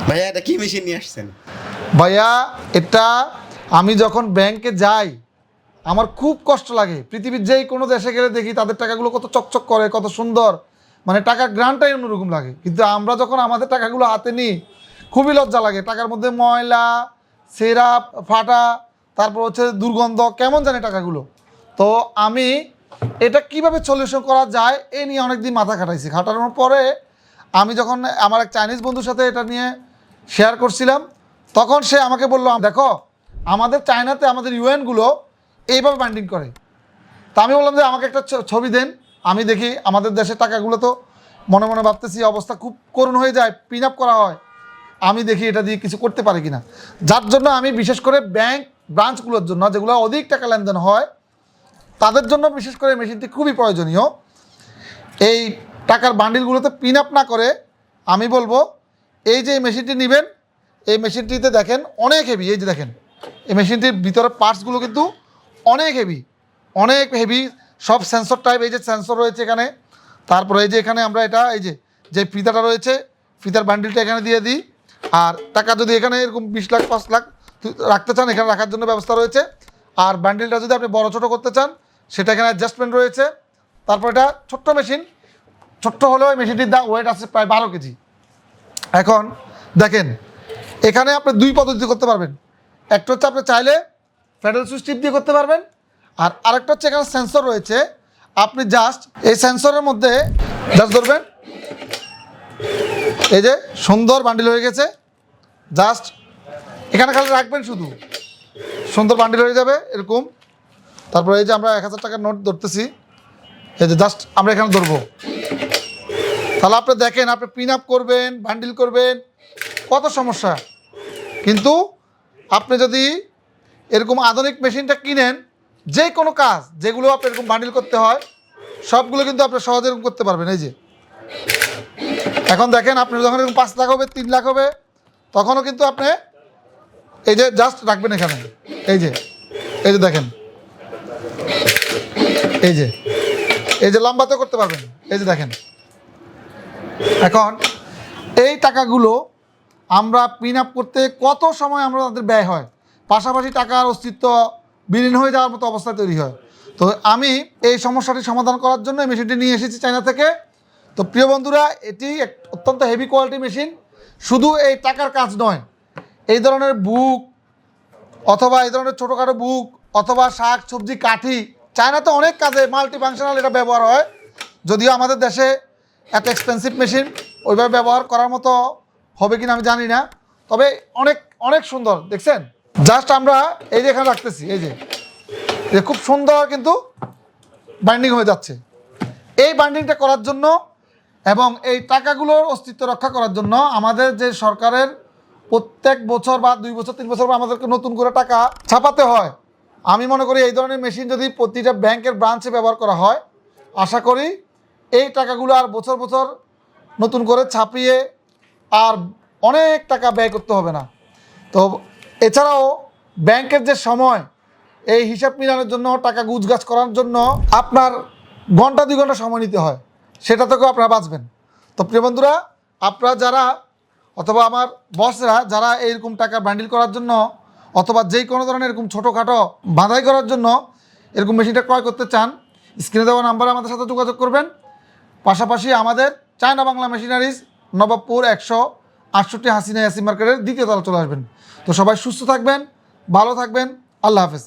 ভাইয়া এটা কি মেশিন নিয়ে আসছেন? ভাইয়া এটা আমি যখন ব্যাংকে যাই আমার খুব কষ্ট লাগে। পৃথিবীর যেই কোনো দেশে গেলে দেখি তাদের টাকাগুলো কত চকচক করে, কত সুন্দর, মানে টাকার গ্রানটাই অন্যরকম লাগে। কিন্তু আমরা যখন আমাদের টাকাগুলো হাতে নিই খুবই লজ্জা লাগে। টাকার মধ্যে ময়লা, ছেঁড়া, ফাটা, তারপর হচ্ছে দুর্গন্ধ, কেমন জানে টাকাগুলো। তো আমি এটা কিভাবে সলিউশন করা যায় এ নিয়ে অনেক দিন মাথা খাটাইছি। খাটানোর পরে আমি যখন আমার এক চাইনিজ বন্ধুর সাথে এটা নিয়ে শেয়ার করছিলাম, তখন সে আমাকে বললো, দেখো আমাদের চায়নাতে আমাদের ইউএনগুলো এইভাবে বাইন্ডিং করে। তা আমি বললাম যে আমাকে একটা ছবি দেন, আমি দেখি। আমাদের দেশের টাকাগুলো তো মনে মনে ভাবতেছি অবস্থা খুব করুণ হয়ে যায়, পিন আপ করা হয়। আমি দেখি এটা দিয়ে কিছু করতে পারি কিনা। যার জন্য আমি বিশেষ করে ব্যাংক ব্রাঞ্চগুলোর জন্য, যেগুলো অধিক টাকা লেনদেন হয়, তাদের জন্য বিশেষ করে মেশিনটি খুবই প্রয়োজনীয়। এই টাকার বান্ডিলগুলোতে পিন আপ না করে আমি বলবো এই যে মেশিনটি নেবেন, এই মেশিনটিতে দেখেন অনেক হেভি। এই যে দেখেন এই মেশিনটির ভিতরে পার্টসগুলো কিন্তু অনেক হেভি, অনেক হেভি, সব সেন্সর টাইপ। এই যে সেন্সর রয়েছে এখানে, তারপরে এই যে এখানে আমরা এটা এই যে ফিতাটা রয়েছে, ফিতার বান্ডিলটা এখানে দিয়ে দিই। আর টাকা যদি এখানে এরকম 20 লাখ 5 লাখ রাখতে চান, এখানে রাখার জন্য ব্যবস্থা রয়েছে। আর বান্ডিলটা যদি আপনি বড় ছোটো করতে চান, সেটা এখানে অ্যাডজাস্টমেন্ট রয়েছে। তারপর এটা ছোট্ট মেশিন, ছোট্ট হলেও এই মেশিনটির ওয়েট আছে প্রায় 12 কেজি। এখন দেখেন এখানে আপনি দুই পদ্ধতি করতে পারবেন। একটা হচ্ছে আপনি চাইলে প্যাডেল সুইচ টিপ দিয়ে করতে পারবেন, আর আরেকটা হচ্ছে এখানে সেন্সর রয়েছে। আপনি জাস্ট এই সেন্সরের মধ্যে জাস্ট ধরবেন, এই যে সুন্দর বান্ডিল হয়ে গেছে। জাস্ট এখানে খালি রাখবেন, শুধু সুন্দর বান্ডিল হয়ে যাবে এরকম। তারপরে এই যে আমরা 1000 টাকার নোট ধরতেছি, এই যে জাস্ট আমরা এখানে ধরবো। তাহলে আপনি দেখেন, আপনি পিন আপ করবেন, বান্ডিল করবেন, কত সমস্যা। কিন্তু আপনি যদি এরকম আধুনিক মেশিনটা কিনেন, যে কোনো কাজ যেগুলো আপনি এরকম বান্ডিল করতে হয় সবগুলো কিন্তু আপনি সহজে এরকম করতে পারবেন। এই যে এখন দেখেন, আপনি যখন এরকম 5 লাখ হবে, 3 লাখ হবে, তখনও কিন্তু আপনি এই যে জাস্ট রাখবেন এখানে। এই যে দেখেন, এই যে লম্বাতে করতে পারবেন। এই যে দেখেন, এখন এই টাকাগুলো আমরা পিন আপ করতে কত সময় তাদের ব্যয় হয়, পাশাপাশি টাকার অস্তিত্ব বিলীন হয়ে যাওয়ার মতো অবস্থা তৈরি হয়। তো আমি এই সমস্যাটি সমাধান করার জন্য এই মেশিনটি নিয়ে এসেছি চায়না থেকে। তো প্রিয় বন্ধুরা, এটি অত্যন্ত হেভি কোয়ালিটি মেশিন। শুধু এই টাকার কাজ নয়, এই ধরনের বুক অথবা এই ধরনের ছোটোখাটো বুক অথবা শাক সবজি কাঠি, চায়নাতে অনেক কাজে মাল্টি ফাংশনাল এটা ব্যবহার হয়। যদিও আমাদের দেশে এত এক্সপেন্সিভ মেশিন ওইভাবে ব্যবহার করার মতো হবে কিনা আমি জানি না, তবে অনেক অনেক সুন্দর। দেখছেন, জাস্ট আমরা এই যে এখানে রাখতেছি, এই যে খুব সুন্দর কিন্তু বাইন্ডিং হয়ে যাচ্ছে। এই বাইন্ডিংটা করার জন্য এবং এই টাকাগুলোর অস্তিত্ব রক্ষা করার জন্য আমাদের যে সরকারের প্রত্যেক বছর বা 2 বছর 3 বছর আমাদেরকে নতুন করে টাকা ছাপাতে হয়। আমি মনে করি এই ধরনের মেশিন যদি প্রতিটা ব্যাংকের ব্রাঞ্চে ব্যবহার করা হয়, আশা করি এই টাকাগুলো আর বছর বছর নতুন করে ছাপিয়ে আর অনেক টাকা ব্যয় করতে হবে না। তো এছাড়াও ব্যাংকের যে সময়, এই হিসাব মিলানোর জন্য, টাকা গুছগাছ করার জন্য আপনার ঘন্টা 2 ঘন্টা সময় নিতে হয়, সেটা থেকেও আপনারা বাঁচবেন। তো প্রিয় বন্ধুরা, আপনারা যারা অথবা আমার বসরা যারা এইরকম টাকা বান্ডিল করার জন্য অথবা যেই কোনো ধরনের এরকম ছোটোখাটো বাঁধাই করার জন্য এরকম মেশিনটা ক্রয় করতে চান, স্ক্রিনে দেওয়া নাম্বারে আমাদের সাথে যোগাযোগ করবেন। পাশাপাশি আমাদের চায়না বাংলা মেশিনারিজ, নবাবপুর 168 হাসিনা ইয়াসিন মার্কেটের 2য় তলা চলে আসবেন। তো সবাই সুস্থ থাকবেন, ভালো থাকবেন, আল্লাহ হাফেজ।